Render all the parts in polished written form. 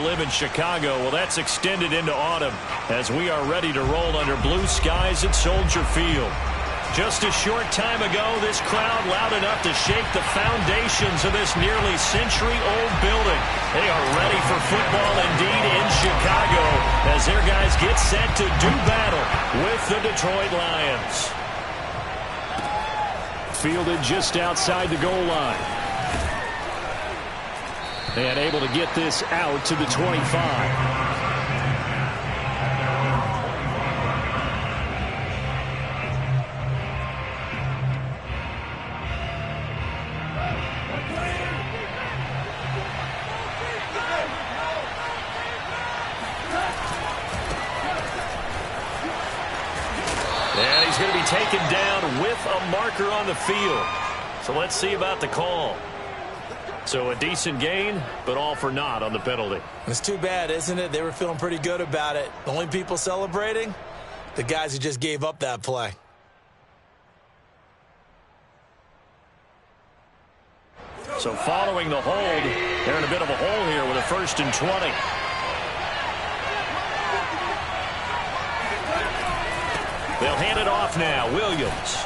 live in Chicago, well, that's extended into autumn as we are ready to roll under blue skies at Soldier Field. Just a short time ago, this crowd loud enough to shake the foundations of this nearly century-old building. They are ready for football indeed in Chicago as their guys get set to do battle with the Detroit Lions. Fielded just outside the goal line. And able to get this out to the 25. And he's going to be taken down with a marker on the field. So let's see about the call. So a decent gain, but all for naught on the penalty. It's too bad, isn't it? They were feeling pretty good about it. The only people celebrating, the guys who just gave up that play. So following the hold, they're in a bit of a hole here with a 1st and 20. They'll hand it off now. Williams.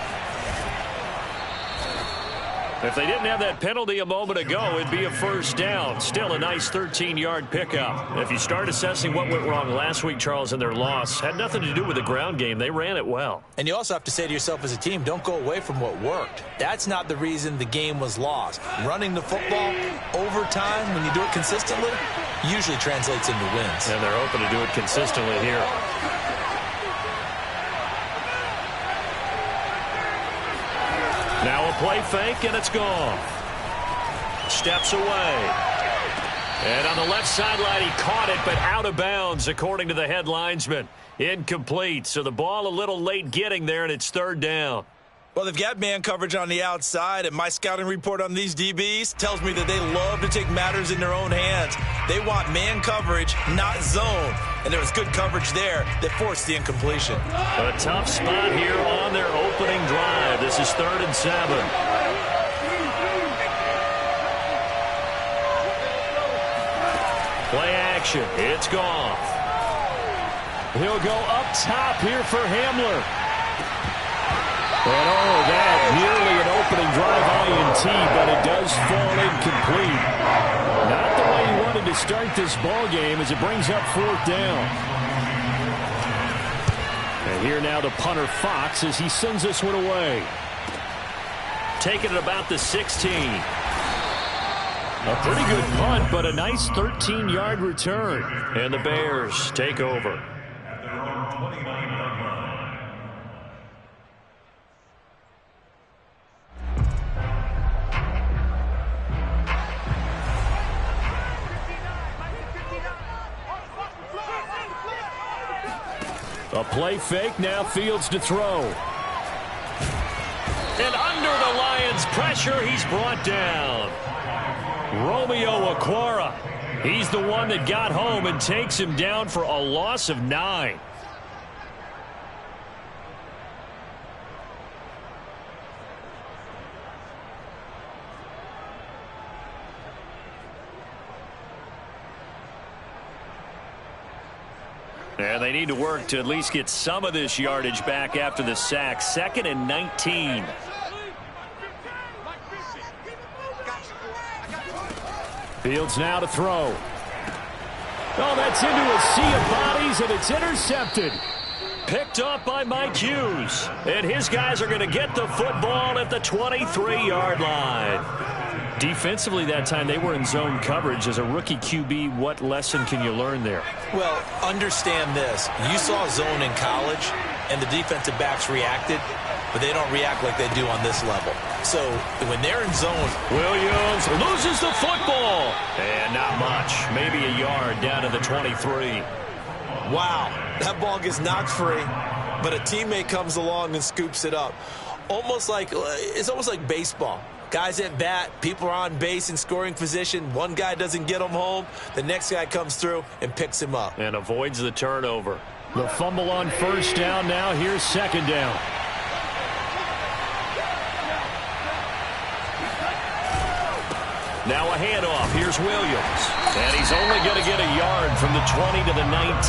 If they didn't have that penalty a moment ago, it'd be a 1st down. Still a nice 13-yard pickup. If you start assessing what went wrong last week, Charles, in their loss, had nothing to do with the ground game. They ran it well. And you also have to say to yourself as a team, don't go away from what worked. That's not the reason the game was lost. Running the football over time, when you do it consistently, usually translates into wins. And they're open to do it consistently here. Now a play fake, and it's gone. Steps away. And on the left sideline, he caught it, but out of bounds, according to the head linesman. Incomplete, so the ball a little late getting there, and it's 3rd down. Well, they've got man coverage on the outside, and my scouting report on these DBs tells me that they love to take matters in their own hands. They want man coverage, not zone. And there was good coverage there that forced the incompletion. A tough spot here on their opening drive. This is 3rd and 7. Play action. It's gone. He'll go up top here for Hamler. And that nearly an opening drive INT, but it does fall incomplete. Not the way he wanted to start this ball game as it brings up 4th down. And here now the punter Fox as he sends this one away. Taking it about the 16. A pretty good punt, but a nice 13-yard return. And the Bears take over. A play fake, now Fields to throw. And under the Lions' pressure, he's brought down. Romeo Okwara. He's the one that got home and takes him down for a loss of 9. And they need to work to at least get some of this yardage back after the sack. 2nd and 19. Fields now to throw. Oh, that's into a sea of bodies, and it's intercepted. Picked up by Mike Hughes. And his guys are going to get the football at the 23-yard line. Defensively that time, they were in zone coverage. As a rookie QB, what lesson can you learn there? Well, understand this. You saw zone in college, and the defensive backs reacted, but they don't react like they do on this level. So when they're in zone, Williams loses the football. And not much. Maybe a yard down to the 23. Wow, that ball gets knocked free, but a teammate comes along and scoops it up. It's almost like baseball. Guys at bat, people are on base in scoring position. One guy doesn't get him home. The next guy comes through and picks him up. And avoids the turnover. The fumble on 1st down now. Here's 2nd down. Now a handoff. Here's Williams. And he's only going to get a yard from the 20 to the 19.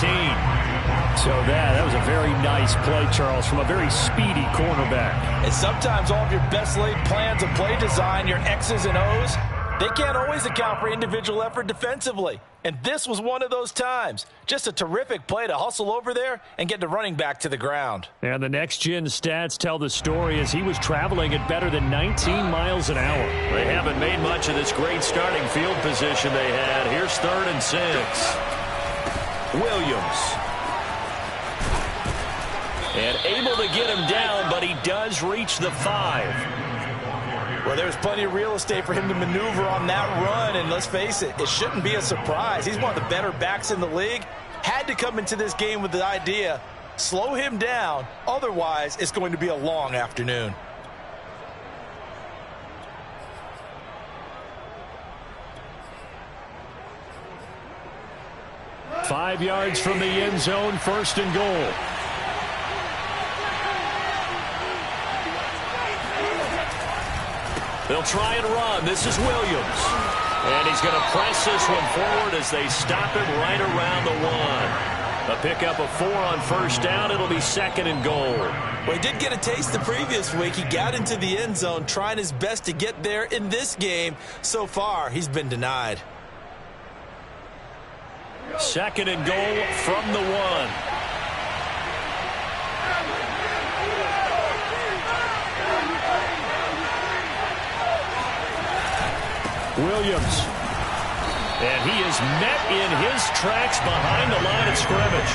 So that was a very nice play, Charles, from a very speedy cornerback. And sometimes all of your best laid plans of play design, your X's and O's, they can't always account for individual effort defensively. And this was one of those times. Just a terrific play to hustle over there and get the running back to the ground. And the next-gen stats tell the story as he was traveling at better than 19 miles an hour. They haven't made much of this great starting field position they had. Here's 3rd and 6. Williams. And able to get him down, but he does reach the 5. Well, there's plenty of real estate for him to maneuver on that run, and let's face it, it shouldn't be a surprise. He's one of the better backs in the league. Had to come into this game with the idea, slow him down, otherwise it's going to be a long afternoon. Five yards from the end zone, 1st and goal. They'll try and run. This is Williams. And he's going to press this one forward as they stop him right around the 1. A pickup of 4 on 1st down. It'll be 2nd and goal. Well, he did get a taste the previous week. He got into the end zone, trying his best to get there in this game. So far, he's been denied. 2nd and goal from the 1. Williams. And he is met in his tracks behind the line of scrimmage.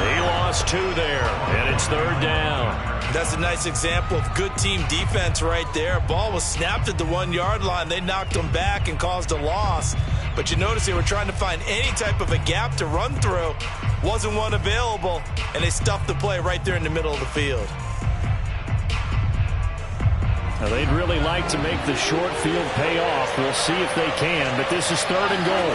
He lost 2 there, and it's 3rd down. That's a nice example of good team defense right there. Ball was snapped at the 1-yard line. They knocked him back and caused a loss. But you notice they were trying to find any type of a gap to run through. Wasn't one available, and they stuffed the play right there in the middle of the field. Now, they'd really like to make the short field pay off. We'll see if they can, but this is 3rd and goal.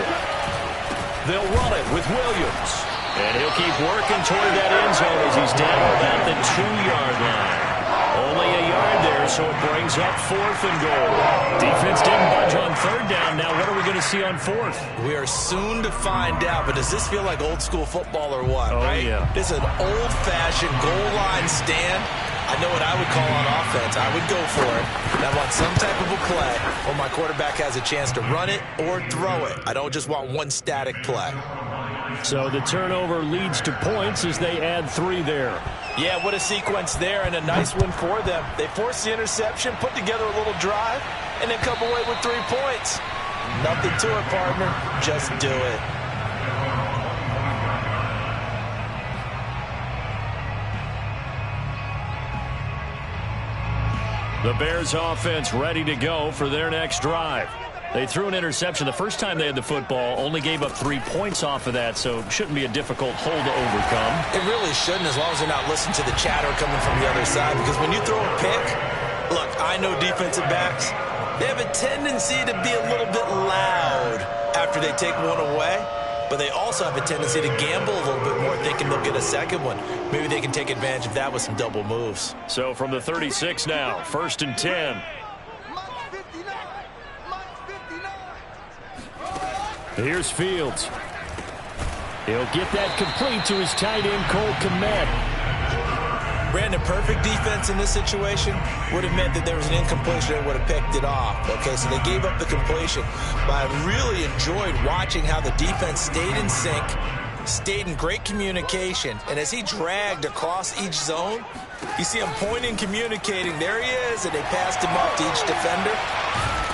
They'll run it with Williams. And he'll keep working toward that end zone as he's down about the 2-yard line. Only a yard there, so it brings up 4th and goal. Defense didn't budge on 3rd down. Now what are we going to see on 4th? We are soon to find out, but does this feel like old school football or what, right? Yeah. This is an old-fashioned goal line stand. I know what I would call on offense. I would go for it. And I want some type of a play where my quarterback has a chance to run it or throw it. I don't just want one static play. So the turnover leads to points as they add 3 there. Yeah, what a sequence there, and a nice one for them. They forced the interception, put together a little drive, and then come away with 3 points. Nothing to it, partner. Just do it. The Bears offense ready to go for their next drive. They threw an interception the first time they had the football, only gave up 3 points off of that, so it shouldn't be a difficult hole to overcome. It really shouldn't, as long as they're not listening to the chatter coming from the other side, because when you throw a pick, look, I know defensive backs, they have a tendency to be a little bit loud after they take one away, but they also have a tendency to gamble a little bit more, thinking they'll get a second one. Maybe they can take advantage of that with some double moves. So from the 36 now, 1st and 10. Here's Fields. He'll get that complete to his tight end, Cole Kmet. Brandon, perfect defense in this situation would have meant that there was an incompletion and would have picked it off. Okay, so they gave up the completion. But I really enjoyed watching how the defense stayed in sync, stayed in great communication. And as he dragged across each zone, you see him pointing, communicating. There he is, and they passed him off to each defender.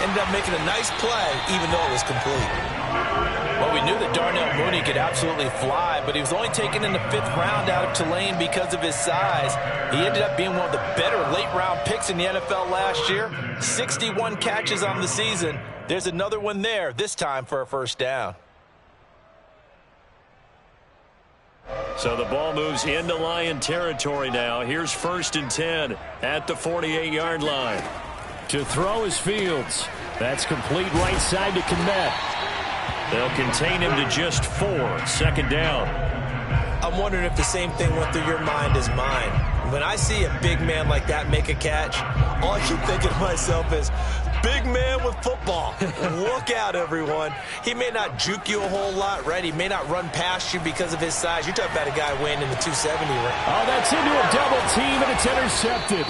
Ended up making a nice play, even though it was complete. Well, we knew that Darnell Mooney could absolutely fly, but he was only taken in the 5th round out of Tulane because of his size. He ended up being one of the better late-round picks in the NFL last year. 61 catches on the season. There's another one there, this time for a 1st down. So the ball moves into Lion territory now. Here's 1st and 10 at the 48-yard line. To throw is Fields. That's complete right side to Kmet. They'll contain him to just 4. 2nd down. I'm wondering if the same thing went through your mind as mine. When I see a big man like that make a catch, all I keep thinking to myself is, big man with football. Look out, everyone. He may not juke you a whole lot, right? He may not run past you because of his size. You're talking about a guy weighing in the 270 range. Oh, that's into a double team, and it's intercepted.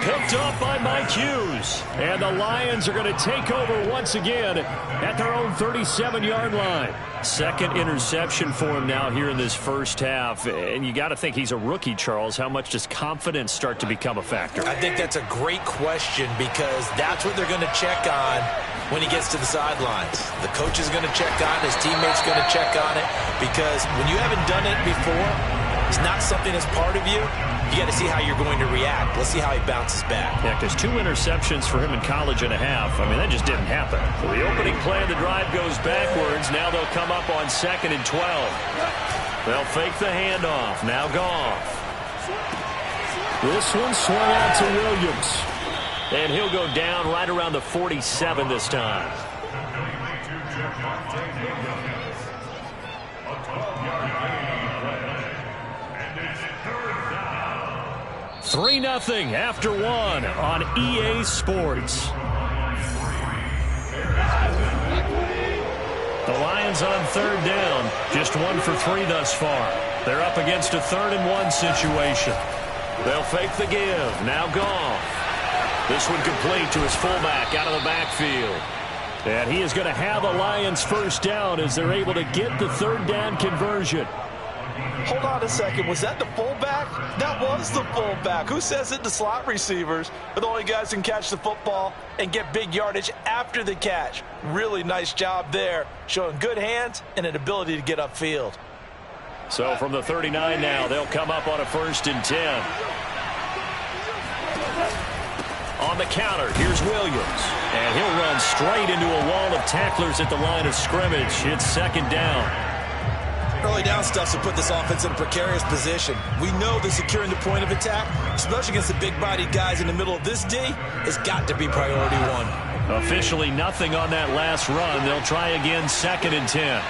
Picked off by Mike Hughes. And the Lions are going to take over once again at their own 37-yard line. Second interception for him now here in this first half. And you got to think he's a rookie, Charles. How much does confidence start to become a factor? I think that's a great question because that's what they're going to check on when he gets to the sidelines. The coach is going to check on it. His teammates going to check on it because when you haven't done it before, it's not something that's part of you. You got to see how you're going to react. Let's see how he bounces back. Yeah, because 2 interceptions for him in college and a half. I mean, that just didn't happen. So the opening play of the drive goes backwards. Now they'll come up on 2nd and 12. They'll fake the handoff. Now Goff. This one swung out to Williams. And he'll go down right around the 47 this time. 3-0 after 1 on EA Sports. The Lions on 3rd down. Just 1 for 3 thus far. They're up against a 3rd and 1 situation. They'll fake the give. Now Goff. This one complete to his fullback out of the backfield. And he is going to have a Lions first down as they're able to get the 3rd down conversion. Hold on a second. Was that the fullback? That was the fullback. Who says it? The slot receivers are the only guys who can catch the football and get big yardage after the catch. Really nice job there, showing good hands and an ability to get upfield. So from the 39 now, they'll come up on a 1st and 10. On the counter, here's Williams. And he'll run straight into a wall of tacklers at the line of scrimmage. It's 2nd down. Early down stuff to put this offense in a precarious position. We know that securing the point of attack, especially against the big-bodied guys in the middle of this D, has got to be priority 1. Officially nothing on that last run. They'll try again 2nd and 10.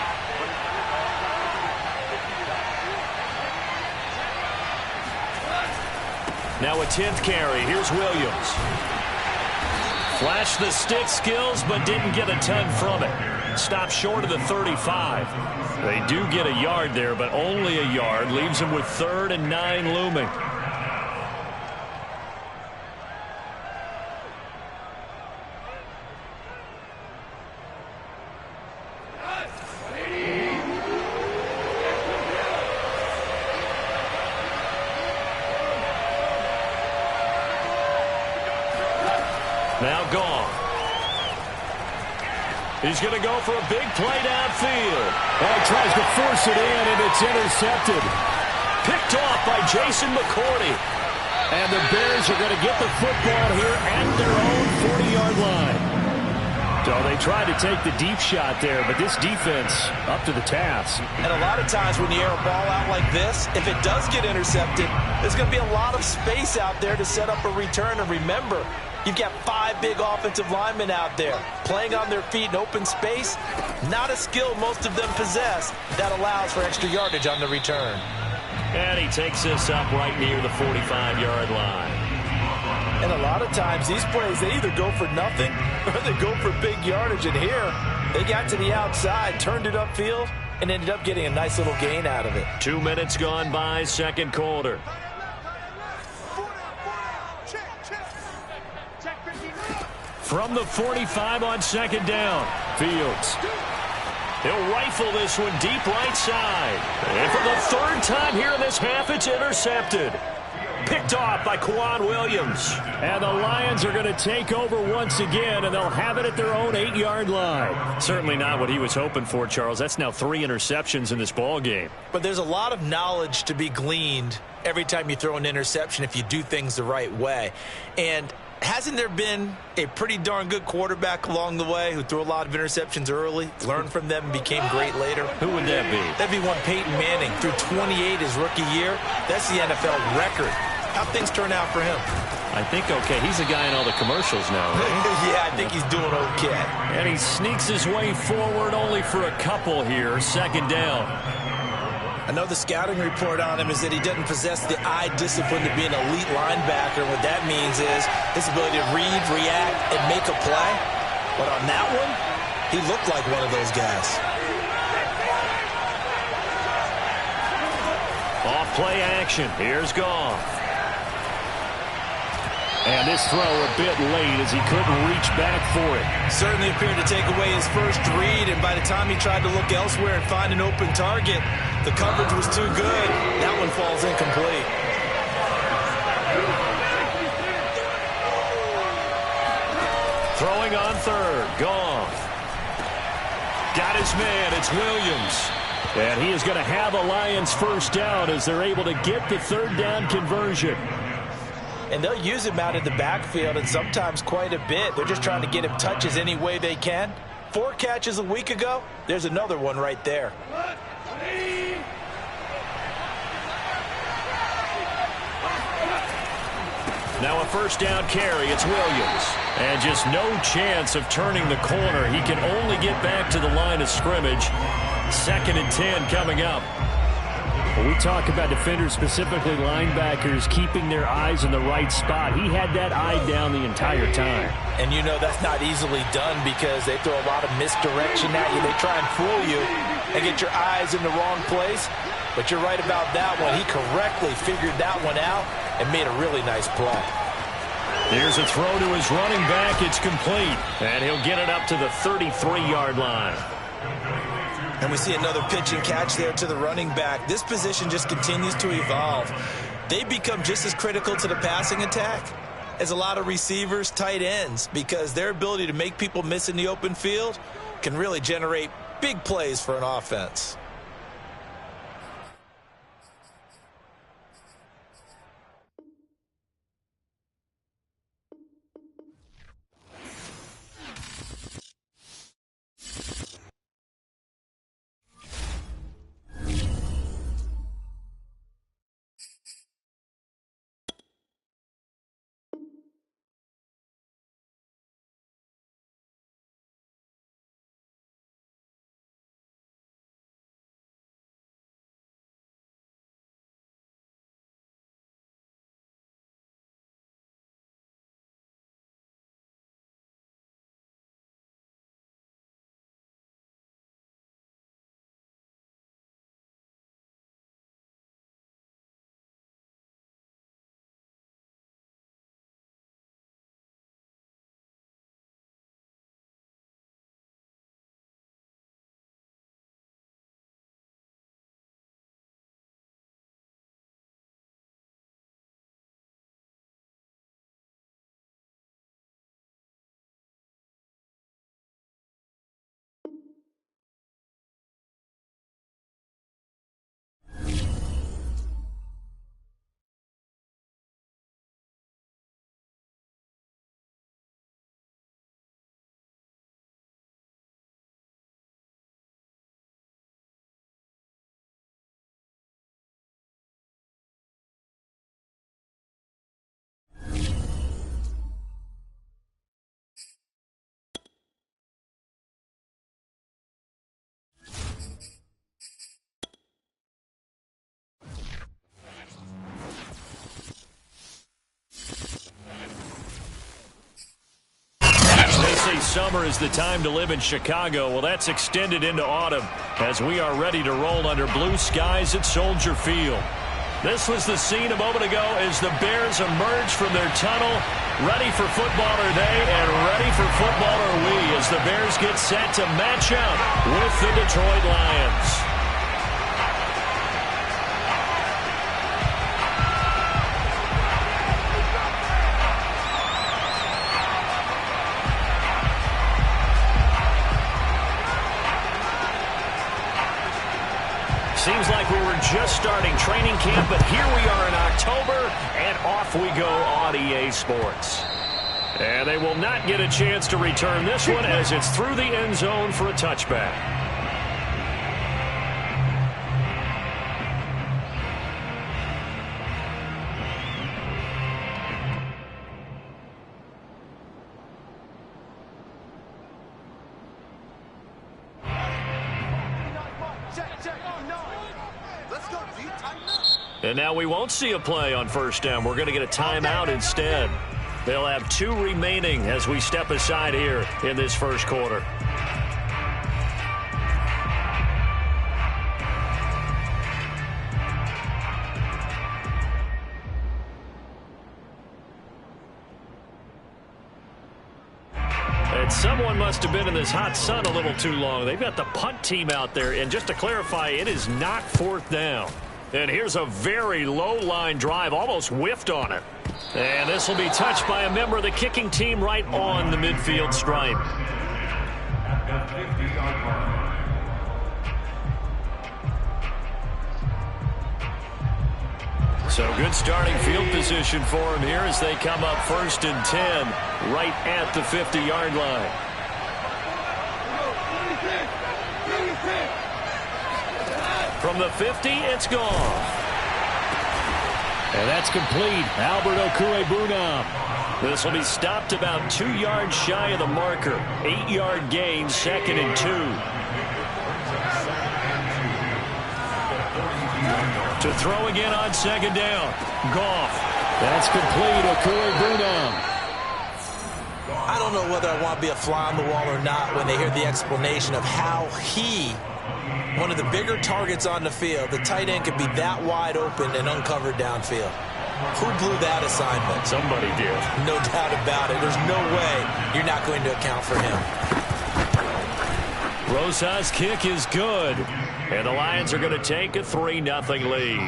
Now a 10th carry. Here's Williams. Flashed the stick skills, but didn't get a ton from it. Stopped short of the 35. They do get a yard there, but only a yard. Leaves them with 3rd and 9 looming. Now Goff. He's going to go for a big play downfield. Oh, he tries to force it in, and it's intercepted. Picked off by Jason McCourty. And the Bears are going to get the football here at their own 40-yard line. So they tried to take the deep shot there, but this defense up to the task. And a lot of times when you air a ball out like this, if it does get intercepted, there's going to be a lot of space out there to set up a return. And remember, you've got 5 big offensive linemen out there playing on their feet in open space. Not a skill most of them possess that allows for extra yardage on the return. And he takes this up right near the 45-yard line. And a lot of times these plays, they either go for nothing or they go for big yardage. And here, they got to the outside, turned it upfield, and ended up getting a nice little gain out of it. 2 minutes gone by, 2nd quarter. From the 45 on 2nd down, Fields. He'll rifle this one deep right side. And for the 3rd time here in this half, it's intercepted. Picked off by Quan Williams. And the Lions are going to take over once again, and they'll have it at their own 8-yard line. Certainly not what he was hoping for, Charles. That's now 3 interceptions in this ball game. But there's a lot of knowledge to be gleaned every time you throw an interception if you do things the right way. And hasn't there been a pretty darn good quarterback along the way who threw a lot of interceptions early, learned from them, and became great later? Who would that be? That'd be one Peyton Manning. Threw 28 his rookie year. That's the NFL record. How'd things turn out for him? I think okay. He's a guy in all the commercials now, right? Yeah, I think he's doing okay. And he sneaks his way forward only for a couple here. 2nd down. I know the scouting report on him is that he doesn't possess the eye discipline to be an elite linebacker. What that means is his ability to read, react, and make a play. But on that one, he looked like one of those guys. Off play action. Here's Goff. And this throw a bit late as he couldn't reach back for it. Certainly appeared to take away his first read, and by the time he tried to look elsewhere and find an open target, the coverage was too good. That one falls incomplete. Throwing on third. Goff. Got his man. It's Williams. And he is going to have a Lions first down as they're able to get the third down conversion. And they'll use him out in the backfield, and sometimes quite a bit. They're just trying to get him touches any way they can. 4 catches a week ago. There's another one right there. Now a first down carry. It's Williams. And just no chance of turning the corner. He can only get back to the line of scrimmage. 2nd and 10 coming up. When we talk about defenders, specifically linebackers, keeping their eyes in the right spot, he had that eye down the entire time. And you know that's not easily done because they throw a lot of misdirection at you. They try and fool you and get your eyes in the wrong place. But you're right about that one. He correctly figured that one out and made a really nice play. Here's a throw to his running back. It's complete. And he'll get it up to the 33-yard line. And we see another pitch and catch there to the running back. This position just continues to evolve. They become just as critical to the passing attack as a lot of receivers, tight ends, because their ability to make people miss in the open field can really generate big plays for an offense. Summer is the time to live in Chicago. Well, that's extended into autumn as we are ready to roll under blue skies at Soldier Field. This was the scene a moment ago as the Bears emerged from their tunnel. Ready for football are they, and ready for football are we as the Bears get set to match up with the Detroit Lions. Seems like we were just starting training camp, but here we are in October, and off we go on EA Sports. And they will not get a chance to return this one as it's through the end zone for a touchback. And now we won't see a play on first down. We're going to get a timeout instead. They'll have 2 remaining as we step aside here in this first quarter. And someone must have been in this hot sun a little too long. They've got the punt team out there. And just to clarify, it is not fourth down. And here's a very low-line drive, almost whiffed on it. And this will be touched by a member of the kicking team right on the midfield stripe. So good starting field position for him here as they come up 1st and 10 right at the 50-yard line. From the 50, it's gone. And that's complete. Albert Okwuegbunam. This will be stopped about 2 yards shy of the marker. 8-yard gain, 2nd and 2. To throw again on 2nd down. Goff. That's complete. Okwuegbunam. I don't know whether I want to be a fly on the wall or not when they hear the explanation of how he, one of the bigger targets on the field, the tight end could be that wide open and uncovered downfield. Who blew that assignment? Somebody did. No doubt about it. There's no way you're not going to account for him. Rosa's kick is good. And the Lions are going to take a 3-0 lead.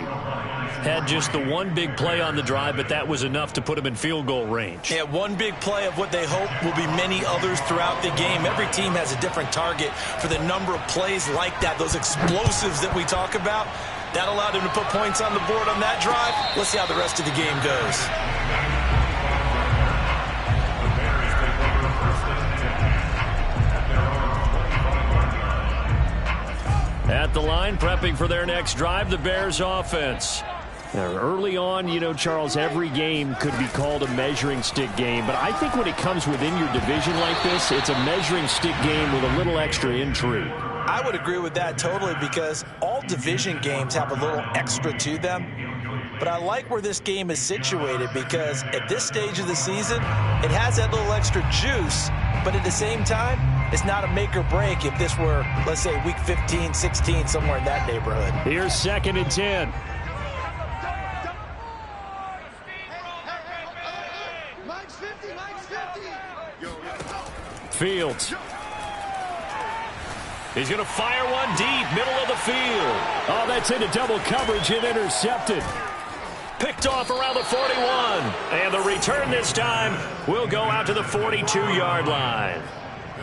Had just the one big play on the drive, but that was enough to put them in field goal range. Yeah, one big play of what they hope will be many others throughout the game. Every team has a different target for the number of plays like that, those explosives that we talk about. That allowed him to put points on the board on that drive. Let's see how the rest of the game goes. At the line, prepping for their next drive, the Bears offense. Now, early on, you know, Charles, every game could be called a measuring stick game. But I think when it comes within your division like this, it's a measuring stick game with a little extra intrigue. I would agree with that totally because all division games have a little extra to them. But I like where this game is situated because at this stage of the season, it has that little extra juice. But at the same time, it's not a make or break if this were, let's say, week 15, 16, somewhere in that neighborhood. Here's 2nd and 10. Fields. He's going to fire one deep, middle of the field. Oh, that's into double coverage and intercepted. Picked off around the 41. And the return this time will go out to the 42-yard line.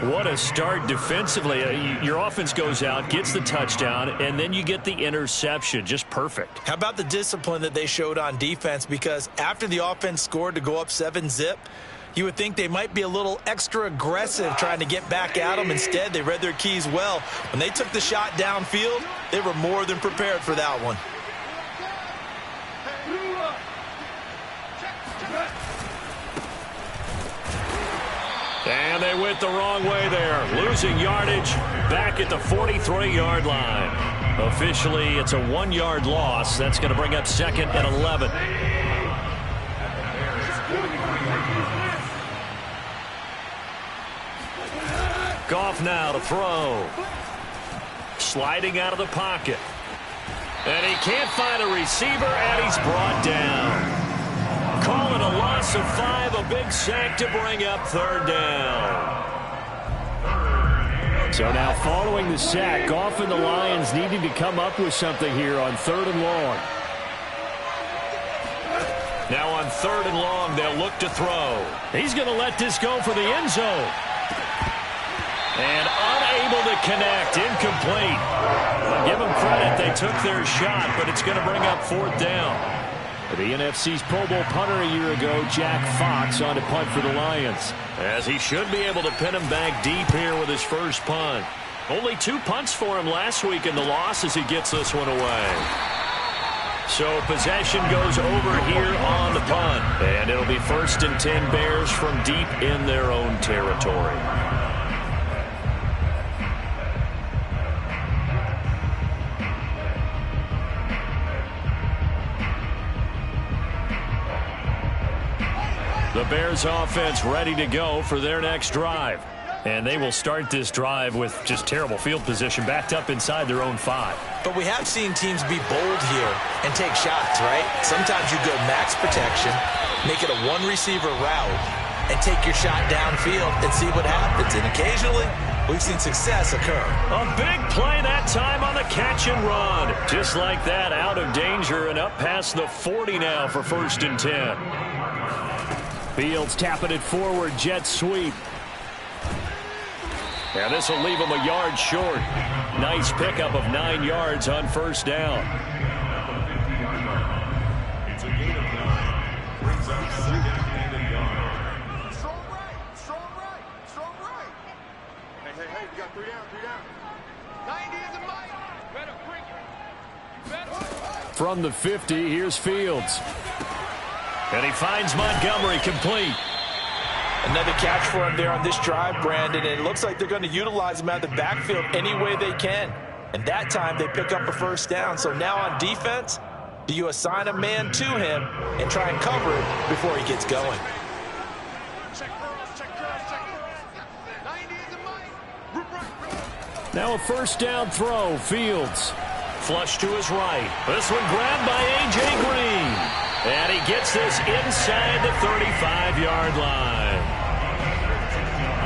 What a start defensively. Your offense goes out, gets the touchdown, and then you get the interception. Just perfect. How about the discipline that they showed on defense? Because after the offense scored to go up 7-zip, you would think they might be a little extra aggressive trying to get back at them. Instead, they read their keys well. When they took the shot downfield, they were more than prepared for that one. And they went the wrong way there. Losing yardage back at the 43-yard line. Officially, it's a 1-yard loss. That's going to bring up 2nd and 11. Goff now to throw. Sliding out of the pocket. And he can't find a receiver, and he's brought down. Call it a loss of 5, a big sack to bring up 3rd down. So now following the sack, Goff and the Lions needing to come up with something here on 3rd and long. Now on 3rd and long, they'll look to throw. He's going to let this go for the end zone. And unable to connect, incomplete. I'll give them credit, they took their shot, but it's going to bring up 4th down. The NFC's Pro Bowl punter a year ago, Jack Fox, on to punt for the Lions. As he should be able to pin him back deep here with his first punt. Only 2 punts for him last week in the loss as he gets this one away. So possession goes over here on the punt. And it'll be 1st and 10 Bears from deep in their own territory. The Bears offense ready to go for their next drive. And they will start this drive with just terrible field position, backed up inside their own 5. But we have seen teams be bold here and take shots, right? Sometimes you go max protection, make it a one-receiver route, and take your shot downfield and see what happens. And occasionally, we've seen success occur. A big play that time on the catch and run. Just like that, out of danger and up past the 40 now for 1st and 10. Fields tapping it forward, jet sweep. And this will leave him a yard short. Nice pickup of 9 yards on 1st down. It's a gain of 9. Brings up 2nd and a yard. Strong right, strong right, strong right. Hey, we got 3 down. 90 is a mic. Better, quick. From the 50, here's Fields. And he finds Montgomery complete. Another catch for him there on this drive, Brandon. And it looks like they're going to utilize him out of the backfield any way they can. And that time they pick up a 1st down. So now on defense, do you assign a man to him and try and cover it before he gets going? Check cross. 90 is a mic. Now a 1st down throw, Fields. Flush to his right. This one grabbed by A.J. Green. And he gets this inside the 35-yard line.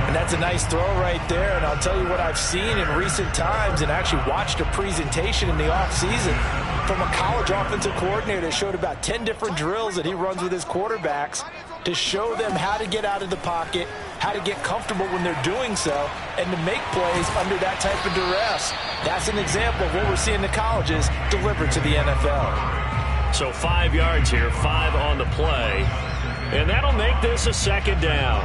And that's a nice throw right there. And I'll tell you what I've seen in recent times and actually watched a presentation in the offseason from a college offensive coordinator that showed about 10 different drills that he runs with his quarterbacks to show them how to get out of the pocket, how to get comfortable when they're doing so, and to make plays under that type of duress. That's an example of what we're seeing the colleges deliver to the NFL. So 5 yards here, 5 on the play. And that'll make this a 2nd down.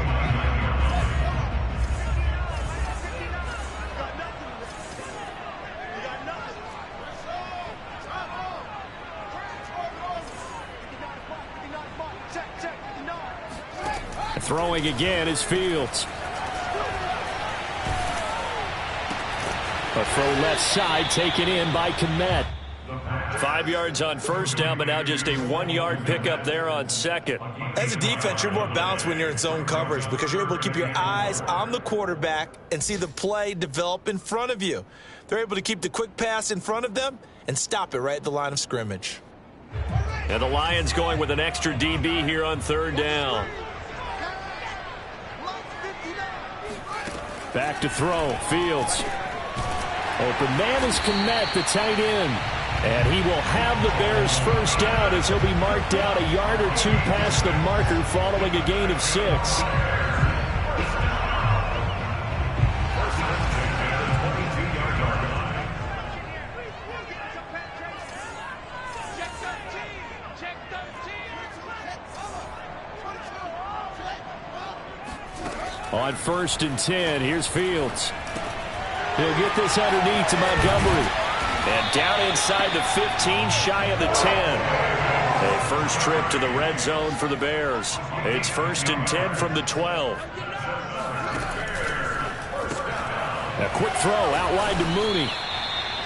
Throwing again is Fields. A throw left side taken in by Kmet. 5 yards on 1st down, but now just a 1-yard pickup there on 2nd. As a defense, you're more balanced when you're in zone coverage because you're able to keep your eyes on the quarterback and see the play develop in front of you. They're able to keep the quick pass in front of them and stop it right at the line of scrimmage. And the Lions going with an extra DB here on 3rd down. Back to throw, Fields. Open man is Kmet, the tight end. And he will have the Bears 1st down as he'll be marked out a yard or 2 past the marker following a gain of 6. On 1st and 10, here's Fields. He'll get this underneath to Montgomery. And down inside the 15, shy of the 10. A first trip to the red zone for the Bears. It's 1st and 10 from the 12. A quick throw out wide to Mooney.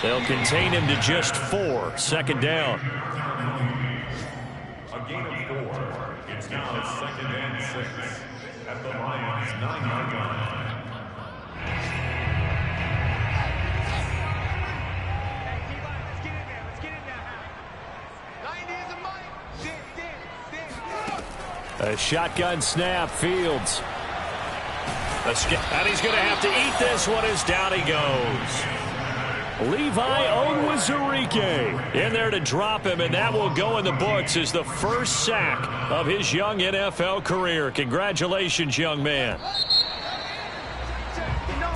They'll contain him to just 4. 2nd down. A gain of 4. It's now 2nd and 6 at the Lions' 9-yard line. A shotgun snap, Fields. And he's going to have to eat this one as down he goes. Levi Onwuzurike in there to drop him, and that will go in the books as the first sack of his young NFL career. Congratulations, young man.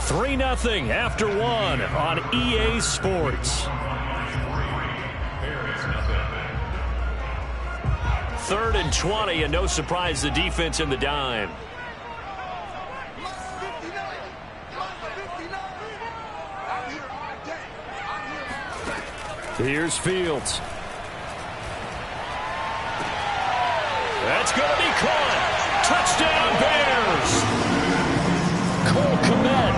3-0 after 1 on EA Sports. 3rd and 20, and no surprise, the defense in the dime. Here's Fields. That's going to be caught. Touchdown, Bears. Cole Kmet,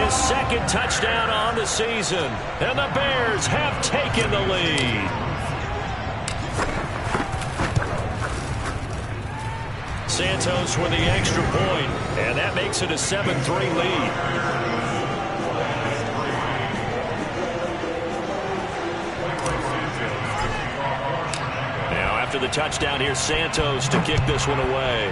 his 2nd touchdown on the season. And the Bears have taken the lead. Santos with the extra point, and that makes it a 7-3 lead. Now, after the touchdown, here's Santos to kick this one away.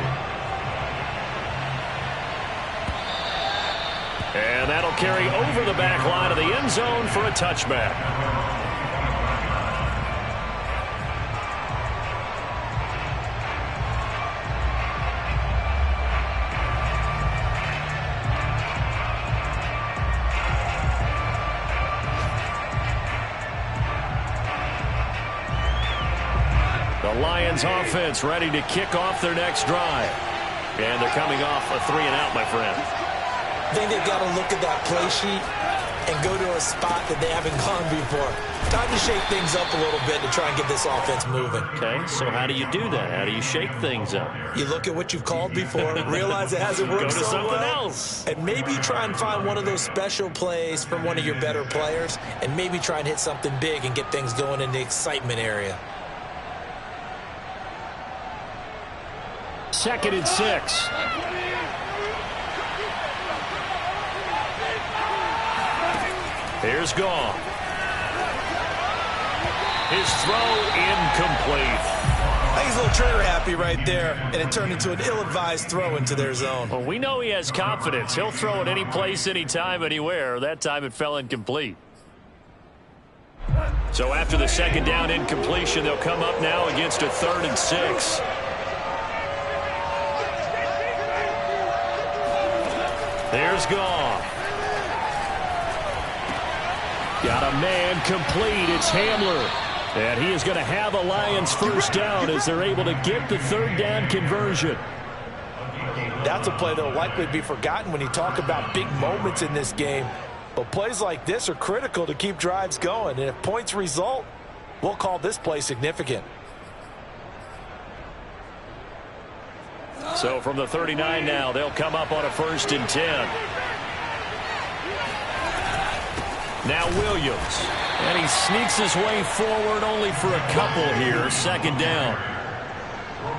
And that'll carry over the back line of the end zone for a touchback. The Lions offense ready to kick off their next drive. And they're coming off a 3-and-out, my friend. I think they've got to look at that play sheet and go to a spot that they haven't gone before. Time to shake things up a little bit to try and get this offense moving. Okay, so how do you do that? How do you shake things up? You look at what you've called before, realize it hasn't worked Go to so something well, else. and maybe try and find one of those special plays from one of your better players, and maybe try and hit something big and get things going in the excitement area. 2nd and 6. Here's Goff. His throw incomplete. I think he's a little trigger happy right there, and it turned into an ill-advised throw into their zone. Well, we know he has confidence. He'll throw it any place, anytime, anywhere. That time it fell incomplete. So after the 2nd down incompletion, they'll come up now against a 3rd and 6. There's Goff. Got a man complete. It's Hamler. And he is going to have a Lions first down as they're able to get the 3rd down conversion. That's a play that will likely be forgotten when you talk about big moments in this game. But plays like this are critical to keep drives going. And if points result, we'll call this play significant. So from the 39 now, they'll come up on a 1st and 10. Now Williams. And he sneaks his way forward only for a couple here. 2nd down.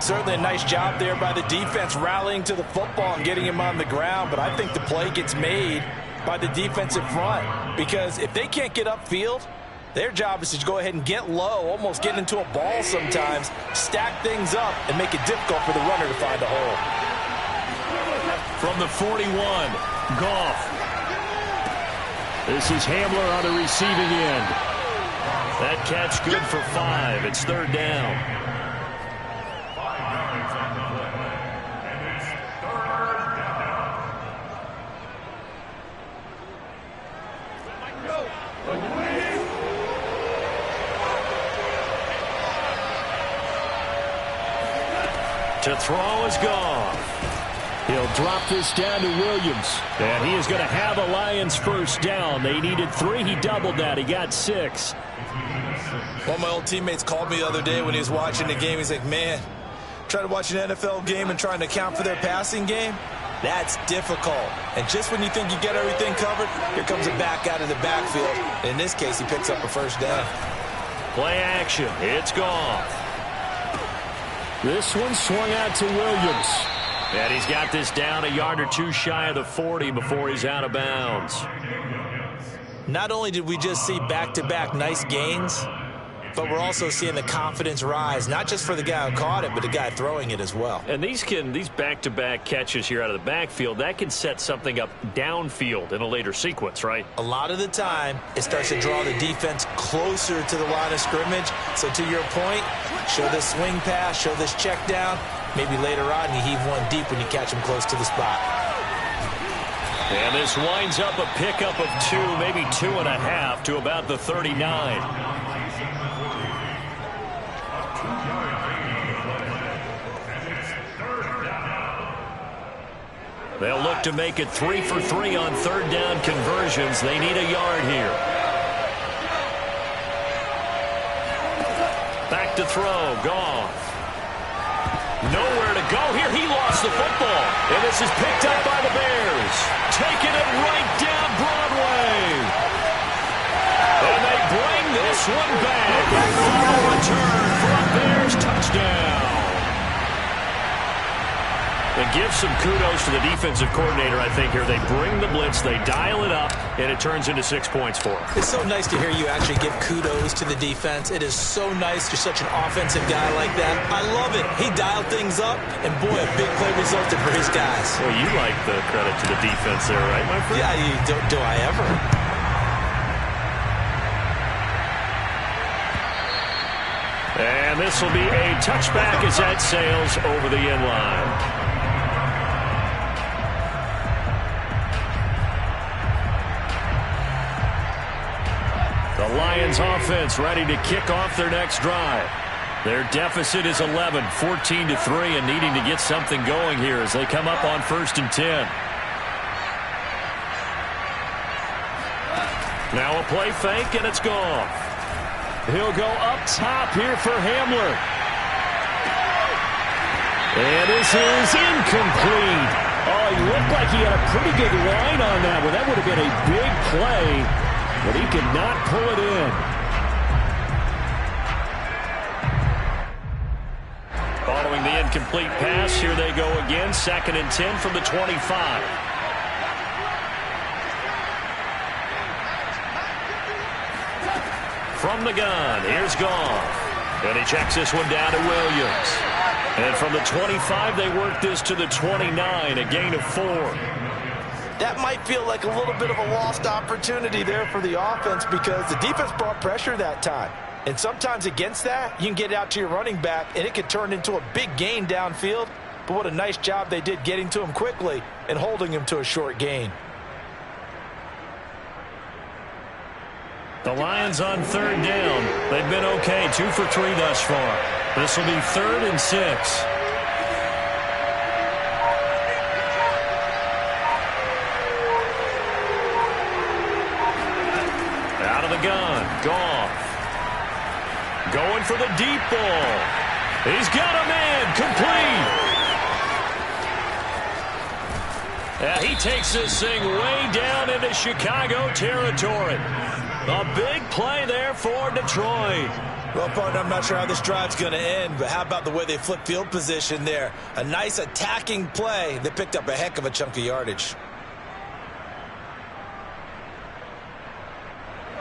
Certainly a nice job there by the defense rallying to the football and getting him on the ground. But I think the play gets made by the defensive front. Because if they can't get upfield, their job is to go ahead and get low, almost get into a ball sometimes, stack things up, and make it difficult for the runner to find a hole. From the 41, Goff. This is Hamler on the receiving end. That catch good for 5. It's 3rd down. To throw is Goff. He'll drop this down to Williams. And he is going to have a Lions first down. They needed 3. He doubled that. He got 6. One of my old teammates called me the other day when he was watching the game. He's like, man, trying to watch an NFL game and trying to account for their passing game, that's difficult. And just when you think you get everything covered, here comes a back out of the backfield. In this case, he picks up a first down. Play action. It's Goff. This one swung out to Williams. And he's got this down a yard or 2 shy of the 40 before he's out of bounds. Not only did we just see back-to-back nice gains, but we're also seeing the confidence rise, not just for the guy who caught it, but the guy throwing it as well. And these back-to-back catches here out of the backfield, that can set something up downfield in a later sequence, right? A lot of the time, it starts to draw the defense closer to the line of scrimmage. So to your point, show this swing pass, show this check down. Maybe later on you heave one deep when you catch him close to the spot. And this winds up a pickup of 2, maybe 2.5 to about the 39. They'll look to make it 3 for 3 on 3rd down conversions. They need a yard here. Back to throw. Goff. Nowhere to go here. He lost the football. And this is picked up by the Bears. Taking it right down Broadway. And they bring this one back. And final return for a Bears touchdown. And give some kudos to the defensive coordinator, I think, here. They bring the blitz, they dial it up, and it turns into 6 points for them. It's so nice to hear you actually give kudos to the defense. It is so nice. You're such an offensive guy like that. I love it. He dialed things up, and boy, a big play resulted for his guys. Well, you like the credit to the defense there, right, my friend? Yeah, do I ever? And this will be a touchback as that sails over the end line. The Lions offense ready to kick off their next drive. Their deficit is 11, 14-3, and needing to get something going here as they come up on 1st and 10. Now a play fake, and it's gone. He'll go up top here for Hamler. And this is incomplete. Oh, he looked like he had a pretty good line on that one. That would have been a big play. But he could not pull it in. Following the incomplete pass, here they go again. 2nd and 10 from the 25. From the gun, here's Goff. And he checks this one down to Williams. And from the 25, they work this to the 29, a gain of 4. That might feel like a little bit of a lost opportunity there for the offense because the defense brought pressure that time. And sometimes against that, you can get out to your running back, and it could turn into a big gain downfield. But what a nice job they did getting to him quickly and holding him to a short gain. The Lions on 3rd down. They've been okay, 2 for 3 thus far. This will be 3rd and 6. Out of the gun, Goff. Going for the deep ball. He's got a man, complete. He takes this thing way down into Chicago territory. A big play there for Detroit. Well, partner, I'm not sure how this drive's going to end, but how about the way they flip field position there? A nice attacking play that picked up a heck of a chunk of yardage.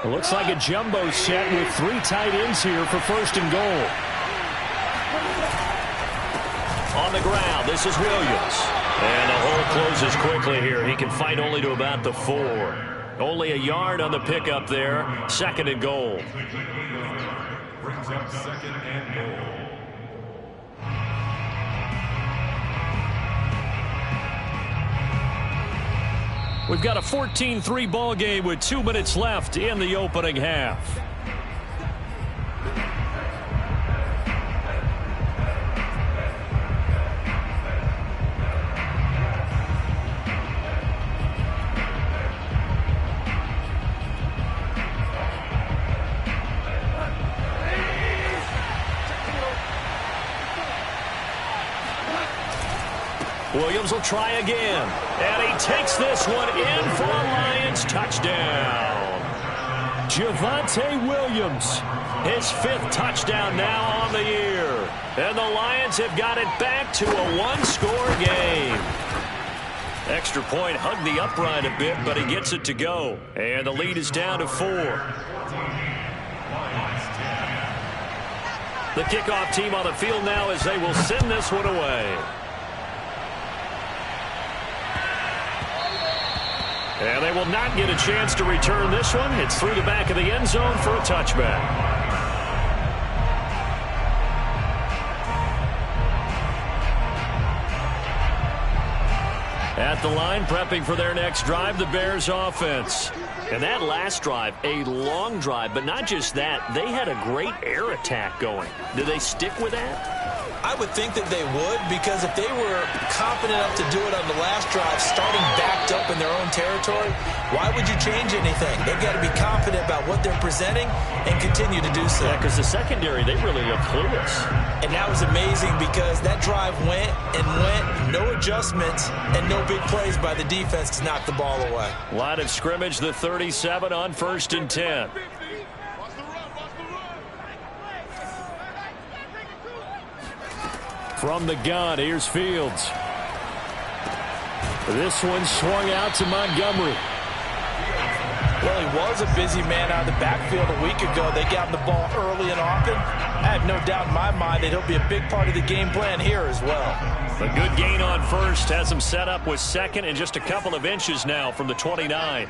It looks like a jumbo set with 3 tight ends here for 1st and goal. On the ground, this is Williams. And the hole closes quickly here. He can fight only to about the 4. Only a yard on the pickup there. 2nd and goal. Brings up 2nd and goal. We've got a 14-3 ball game with 2 minutes left in the opening half. Williams will try again. And he takes this one in for a Lions touchdown. Javonte Williams, his 5th touchdown now on the year. And the Lions have got it back to a 1-score game. Extra point hugged the upright a bit, but he gets it to go. And the lead is down to 4. The kickoff team on the field now as they will send this one away. And they will not get a chance to return this one. It's through the back of the end zone for a touchback. At the line, prepping for their next drive, the Bears offense. And that last drive, a long drive, but not just that. They had a great air attack going. Do they stick with that? I would think that they would, because if they were confident enough to do it on the last drive, starting backed up in their own territory, why would you change anything? They've got to be confident about what they're presenting and continue to do so. Yeah, because the secondary, they really look clueless. And that was amazing because that drive went and went, no adjustments, and no big plays by the defense to knock the ball away. Line of scrimmage, the 37 on 1st and 10. From the gun, here's Fields. This one swung out to Montgomery. Well, he was a busy man out of the backfield a week ago. They got him the ball early and often. I have no doubt in my mind that he'll be a big part of the game plan here as well. A good gain on first has him set up with second and just a couple of inches now from the 29.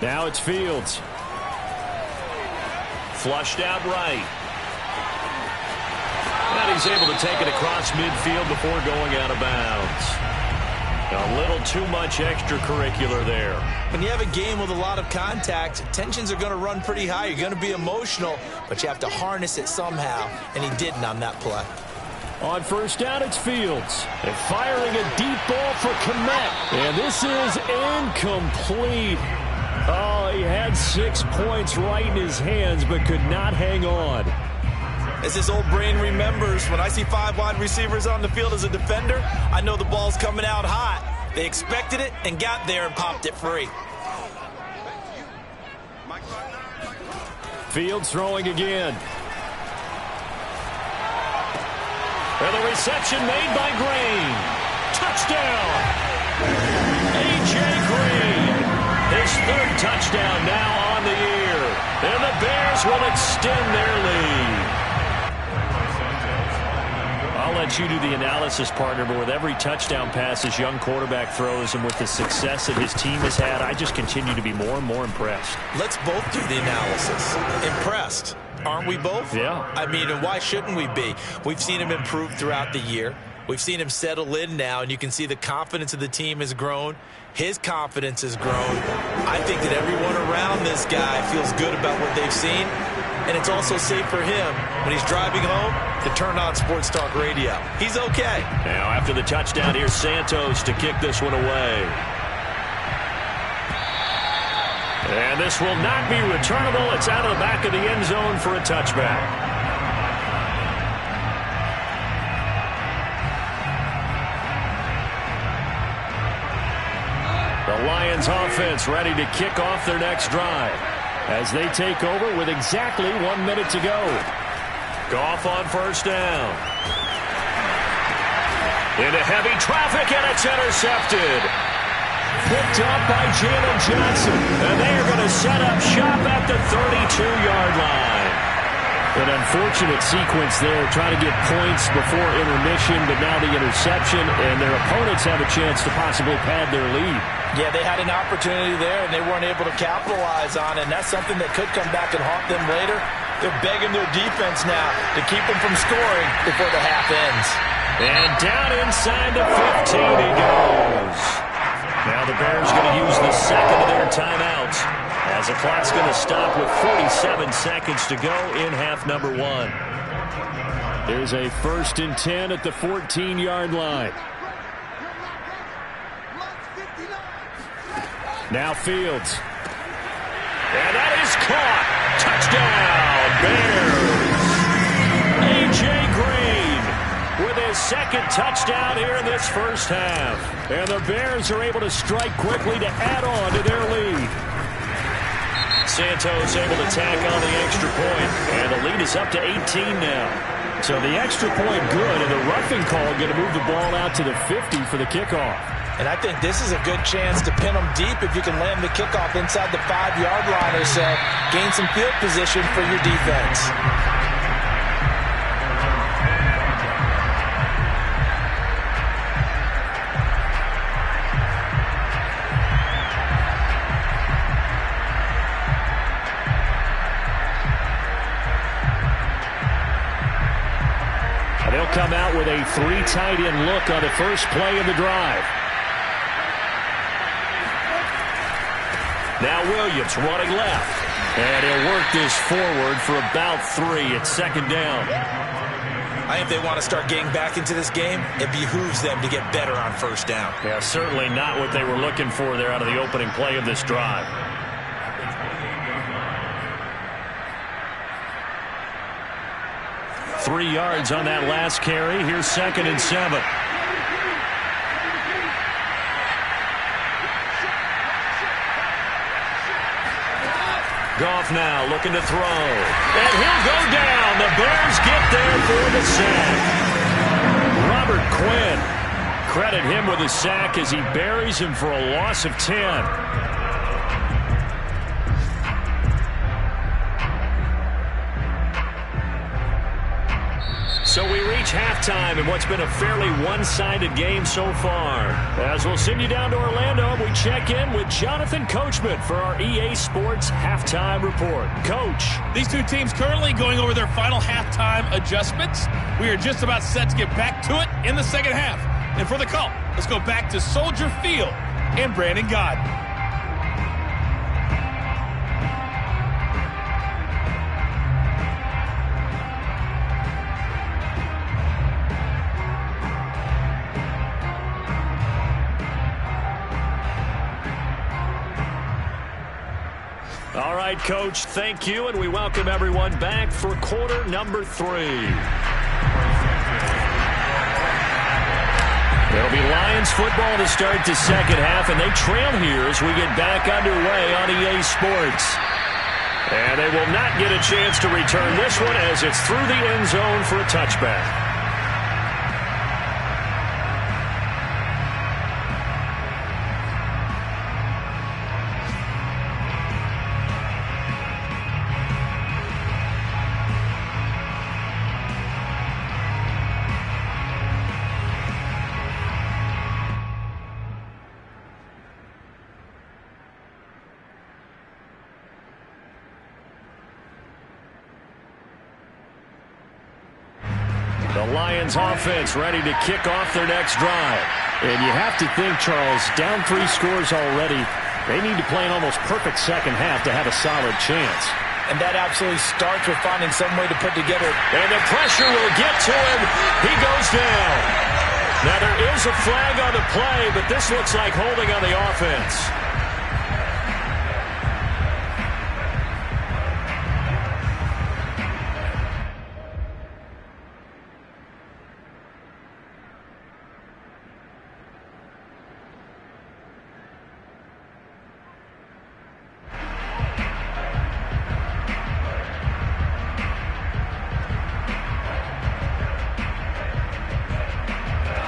Now it's Fields. Flushed out right. And he's able to take it across midfield before going out of bounds. A little too much extracurricular there. When you have a game with a lot of contact, tensions are going to run pretty high. You're going to be emotional, but you have to harness it somehow, and he didn't on that play. On first down, it's Fields. And firing a deep ball for Kmet. And this is incomplete. Oh, he had 6 points right in his hands, but could not hang on. As his old brain remembers, when I see 5 wide receivers on the field as a defender, I know the ball's coming out hot. They expected it and got there and popped it free. Fields throwing again. And the reception made by Green. Touchdown! A.J. Green. His 3rd touchdown now on the year. And the Bears will extend their lead. I'll let you do the analysis, partner, but with every touchdown pass his young quarterback throws and with the success that his team has had, I just continue to be more and more impressed. Let's both do the analysis. Impressed. Aren't we both? Yeah. I mean, and why shouldn't we be? We've seen him improve throughout the year. We've seen him settle in now, and you can see the confidence of the team has grown. His confidence has grown. I think that everyone around this guy feels good about what they've seen, and it's also safe for him when he's driving home to turn on Sports Talk Radio. He's okay. Now after the touchdown, here's Santos to kick this one away. And this will not be returnable. It's out of the back of the end zone for a touchback. The Lions offense ready to kick off their next drive as they take over with exactly 1 minute to go. Goff on first down. Into heavy traffic, and it's intercepted. Picked up by Jalen Johnson. And they are going to set up shop at the 32-yard line. An unfortunate sequence there, trying to get points before intermission, but now the interception, and their opponents have a chance to possibly pad their lead. Yeah, they had an opportunity there, and they weren't able to capitalize on it, and that's something that could come back and haunt them later. They're begging their defense now to keep them from scoring before the half ends. And down inside the 15 he goes. Now the Bears going to use the second of their timeouts as the clock's going to stop with 47 seconds to go in half number 1. There's a 1st and 10 at the 14-yard line. Now Fields. And that is caught. Touchdown, Bears. A.J. Green with his 2nd touchdown here in this first half. And the Bears are able to strike quickly to add on to their lead. Santos able to tack on the extra point. And the lead is up to 18 now. So the extra point good, and the roughing call going to move the ball out to the 50 for the kickoff. And I think this is a good chance to pin them deep if you can land the kickoff inside the 5-yard line or so. Gain some field position for your defense. And they'll come out with a 3 tight end look on the first play of the drive. Now Williams running left. And he'll work this forward for about 3 at 2nd down. I think if they want to start getting back into this game, it behooves them to get better on first down. Yeah, certainly not what they were looking for there out of the opening play of this drive. Three yards on that last carry. Here's 2nd and 7. Goff now looking to throw. And he'll go down. The Bears get there for the sack. Robert Quinn. Credit him with a sack as he buries him for a loss of 10. So we reach halftime in what's been a fairly one-sided game so far. As we'll send you down to Orlando, we check in with Jonathan Coachman for our EA Sports Halftime Report. Coach. These two teams currently going over their final halftime adjustments. We are just about set to get back to it in the second half. And for the call, let's go back to Soldier Field and Brandon Gaudin. All right, Coach, thank you, and we welcome everyone back for quarter number 3. It'll be Lions football to start the second half, and they trail here as we get back underway on EA Sports. And they will not get a chance to return this one as it's through the end zone for a touchback. The Lions offense ready to kick off their next drive. And you have to think, Charles, down 3 scores already. They need to play an almost perfect second half to have a solid chance. And that absolutely starts with finding some way to put together. And the pressure will get to him. He goes down. Now there is a flag on the play, but this looks like holding on the offense.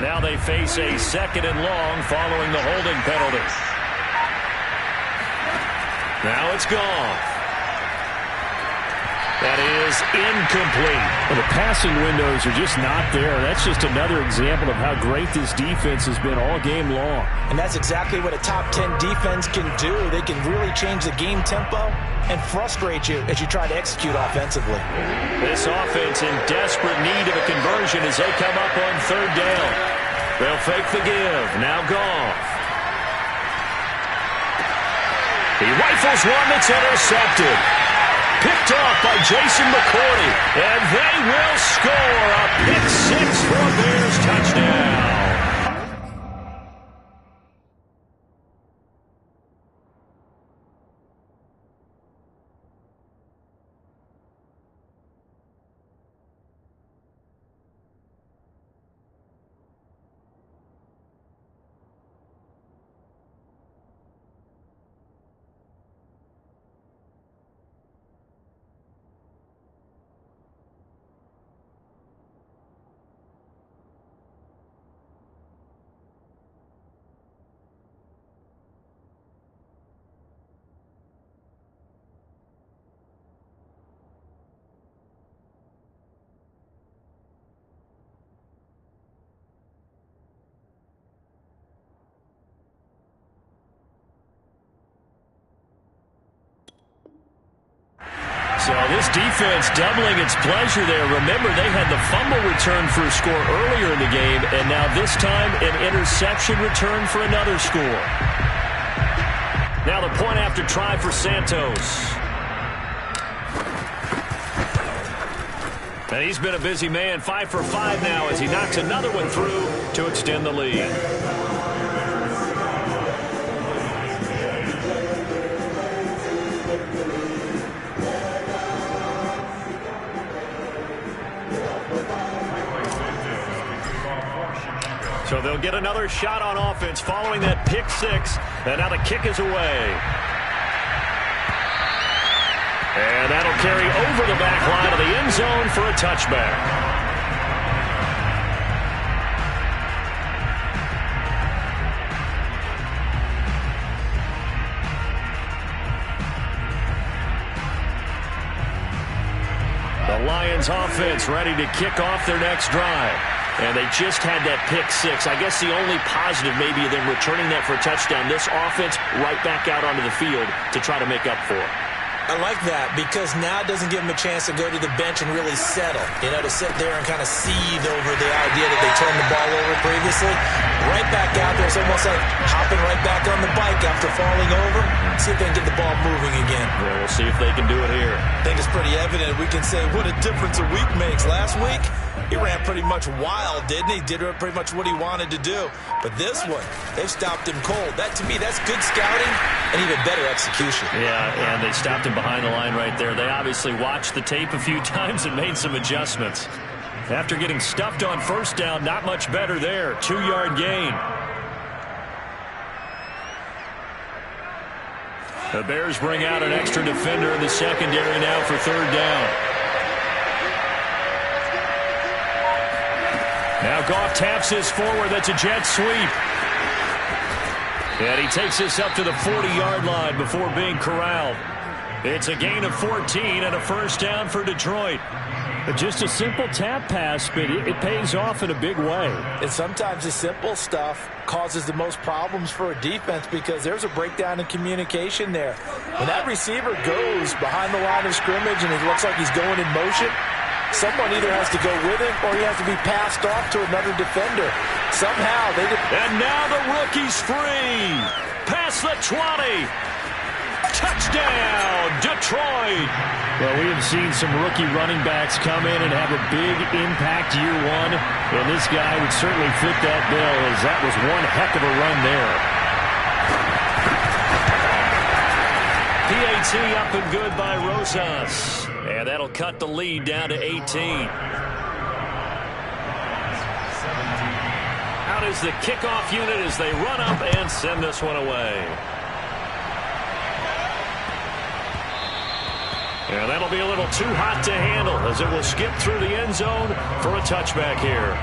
Now they face a second and long following the holding penalty. Now it's gone. That is incomplete. Well, the passing windows are just not there. That's just another example of how great this defense has been all game long. And that's exactly what a top 10 defense can do. They can really change the game tempo and frustrate you as you try to execute offensively. This offense in desperate need of a conversion as they come up on third down. They'll fake the give. Now Goff. He rifles one that's intercepted. Picked off by Jason McCourty. And they will score a pick-6 for a Bears touchdown. So this defense doubling its pleasure there. Remember, they had the fumble return for a score earlier in the game, and now this time an interception return for another score. Now the point after try for Santos. And he's been a busy man, 5 for 5 now as he knocks another one through to extend the lead. So they'll get another shot on offense following that pick 6. And now the kick is away. And that'll carry over the back line of the end zone for a touchback. Lions offense ready to kick off their next drive. And they just had that pick six. I guess the only positive maybe of them returning that for a touchdown. This offense right back out onto the field to try to make up for it. I like that because now it doesn't give them a chance to go to the bench and really settle. To sit there and kind of seethe over the idea that they turned the ball over previously. Right back out there. It's almost like hopping right back on the bike after falling over. See if they can get the ball moving again. Yeah, we'll see if they can do it here. I think it's pretty evident. We can say what a difference a week makes. Last week, he ran pretty much wild, didn't he? Did pretty much what he wanted to do. But this one, they've stopped him cold. That, to me, that's good scouting and even better execution. Yeah, and they stopped him behind the line right there. They obviously watched the tape a few times and made some adjustments. After getting stuffed on first down, not much better there. 2-yard gain. The Bears bring out an extra defender in the secondary now for third down. Now Goff taps this forward. That's a jet sweep. And he takes this up to the 40-yard line before being corralled. It's a gain of 14 and a first down for Detroit. But just a simple tap pass, but it pays off in a big way. And sometimes the simple stuff causes the most problems for a defense because there's a breakdown in communication there. When that receiver goes behind the line of scrimmage and it looks like he's going in motion, someone either has to go with him or he has to be passed off to another defender. Somehow they did. And now the rookie's free. Past the 20. Touchdown, Detroit. Well, we have seen some rookie running backs come in and have a big impact year one. And this guy would certainly fit that bill, as that was one heck of a run there. PAT up and good by Rosas. And that'll cut the lead down to 18. Out is the kickoff unit as they run up and send this one away. And that'll be a little too hot to handle as it will skip through the end zone for a touchback here.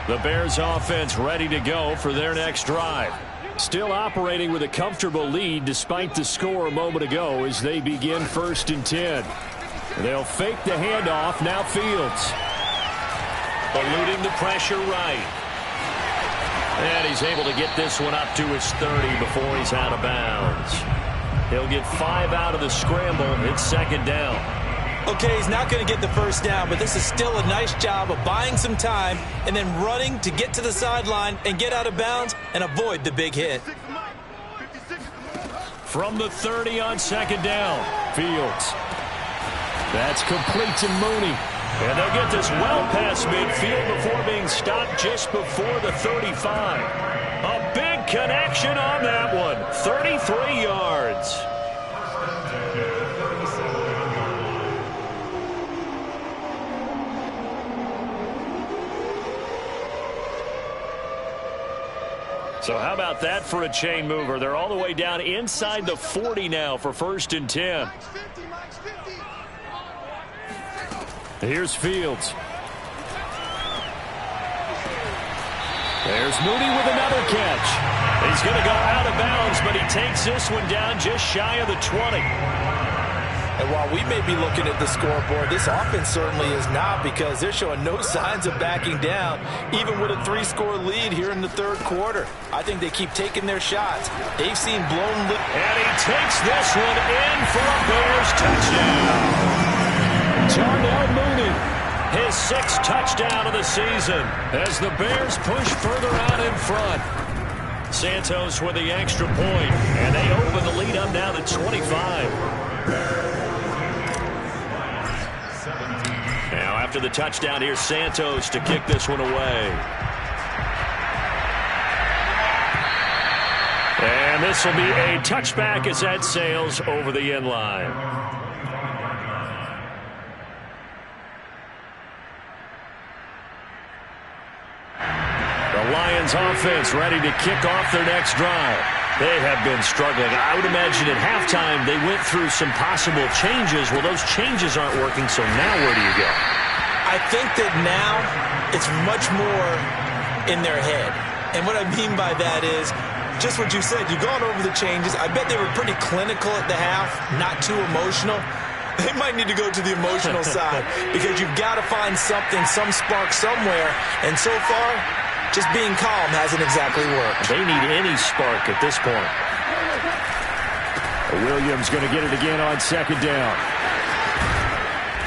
The Bears offense ready to go for their next drive. Still operating with a comfortable lead despite the score a moment ago as they begin 1st and 10. They'll fake the handoff. Now Fields. Eluding the pressure right. And he's able to get this one up to his 30 before he's out of bounds. He'll get 5 out of the scramble. It's 2nd down. Okay, he's not going to get the first down, but this is still a nice job of buying some time and then running to get to the sideline and get out of bounds and avoid the big hit. From the 30 on 2nd down, Fields. That's complete to Mooney. And they'll get this well past midfield before being stopped just before the 35. A big connection on that one. 33 yards. So how about that for a chain mover? They're all the way down inside the 40 now for 1st and 10. Here's Fields. There's Mooney with another catch. He's going to go out of bounds, but he takes this one down just shy of the 20. And while we may be looking at the scoreboard, this offense certainly is not, because they're showing no signs of backing down, even with a 3-score lead here in the 3rd quarter. I think they keep taking their shots. They've seen blown. And he takes this one in for a Bears touchdown. Darnell Mooney, his 6th touchdown of the season as the Bears push further out in front. Santos with the extra point, and they open the lead up now to 25. Now after the touchdown, here's Santos to kick this one away. And this will be a touchback as that sails over the end line. Lions offense ready to kick off their next drive. They have been struggling. I would imagine at halftime they went through some possible changes. Well, those changes aren't working, so now where do you go? I I think that now it's much more in their head. And what I mean by that is just what you said. You've gone over the changes. I bet they were pretty clinical at the half, not too emotional. They might need to go to the emotional side because you've got to find something, some spark somewhere. And so far, just being calm hasn't exactly worked. They need any spark at this point. Williams going to get it again on second down.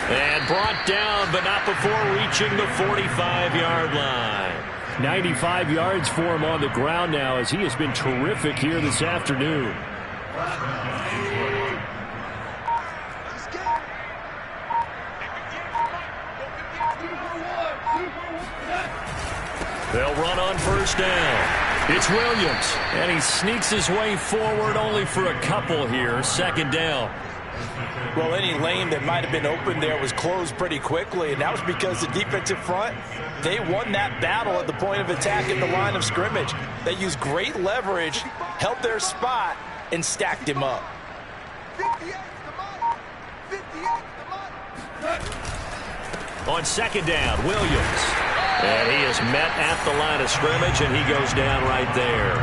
And brought down, but not before reaching the 45-yard line. 95 yards for him on the ground now as he has been terrific here this afternoon. They'll run on first down. It's Williams. And he sneaks his way forward only for a couple here. Second down. Well, any lane that might have been open there was closed pretty quickly, and that was because the defensive front, they won that battle at the point of attack at the line of scrimmage. They used great leverage, held their spot, and stacked him up. 58 the money. On second down, Williams. And he is met at the line of scrimmage, and he goes down right there.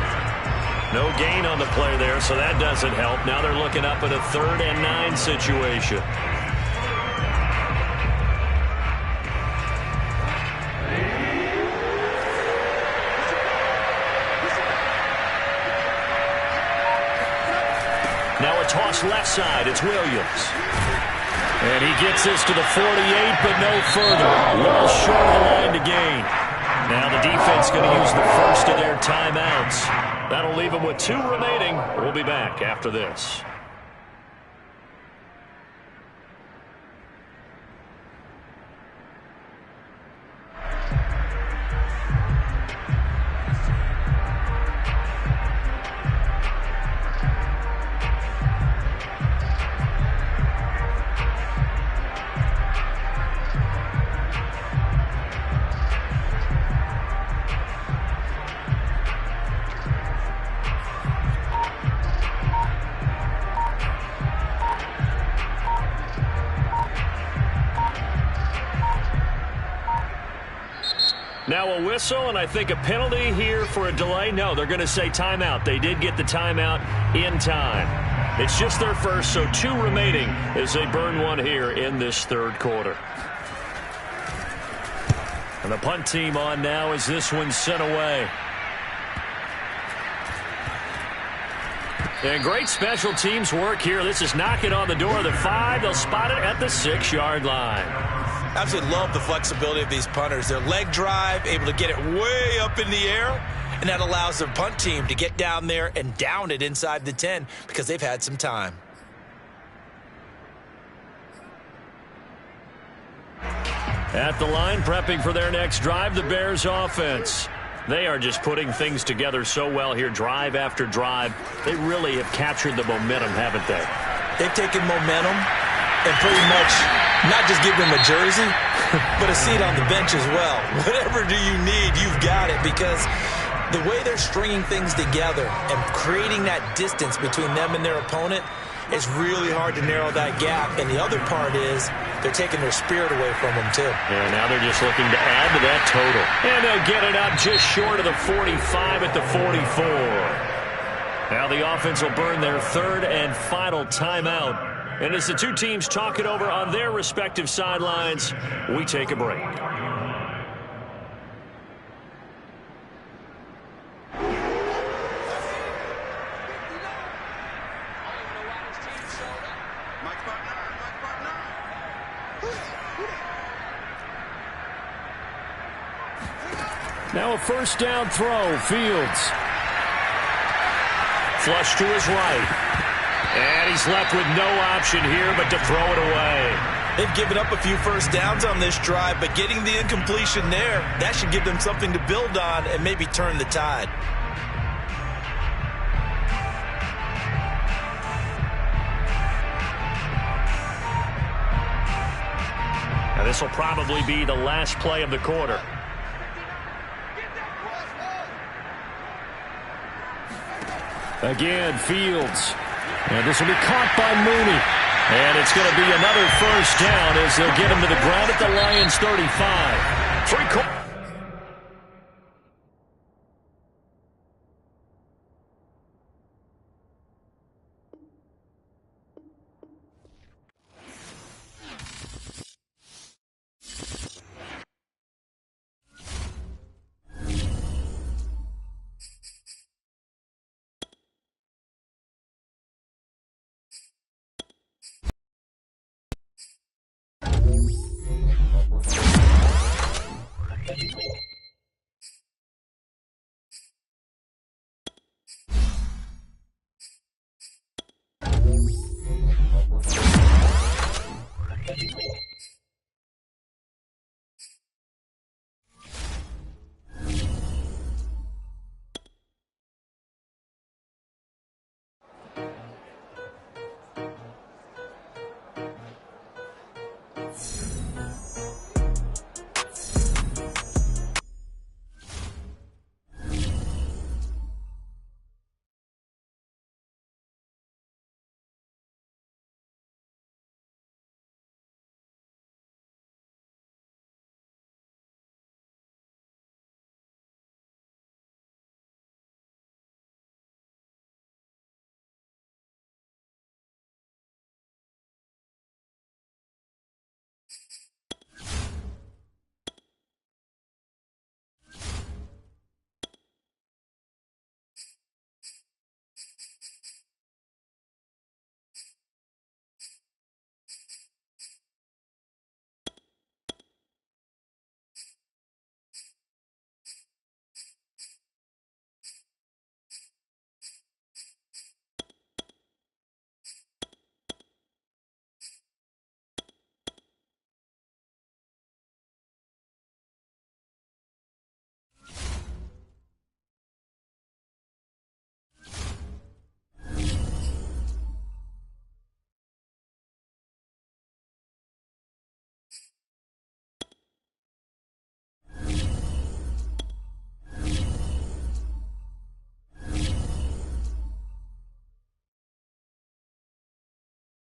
No gain on the play there, so that doesn't help. Now they're looking up at a 3rd and 9 situation. Now a toss left side. It's Williams. And he gets this to the 48, but no further. Well short of the line to gain. Now the defense going to use the first of their timeouts. That'll leave them with 2 remaining. We'll be back after this. Now a whistle, and I think a penalty here for a delay. No, they're going to say timeout. They did get the timeout in time. It's just their first, so 2 remaining as they burn one here in this 3rd quarter. And the punt team on now as this one's sent away. And great special teams work here. This is knocking on the door of the 5. They'll spot it at the 6-yard line. Absolutely love the flexibility of these punters. Their leg drive, able to get it way up in the air, and that allows their punt team to get down there and down it inside the 10 because they've had some time. At the line, prepping for their next drive, the Bears offense. They are just putting things together so well here, drive after drive. They really have captured the momentum, haven't they? They've taken momentum and pretty much not just give them a jersey, but a seat on the bench as well. Whatever do you need, you've got it, because the way they're stringing things together and creating that distance between them and their opponent, it's really hard to narrow that gap. And the other part is they're taking their spirit away from them, too. Yeah, now they're just looking to add to that total. And they'll get it up just short of the 45 at the 44. Now the offense will burn their 3rd and final timeout. And as the 2 teams talk it over on their respective sidelines, we take a break. Now a first down throw, Fields. Flush to his right. And he's left with no option here but to throw it away. They've given up a few first downs on this drive, but getting the incompletion there, that should give them something to build on and maybe turn the tide. Now this will probably be the last play of the quarter. Again, Fields. And this will be caught by Mooney. And it's going to be another first down as they'll get him to the ground at the Lions' 35. Free call.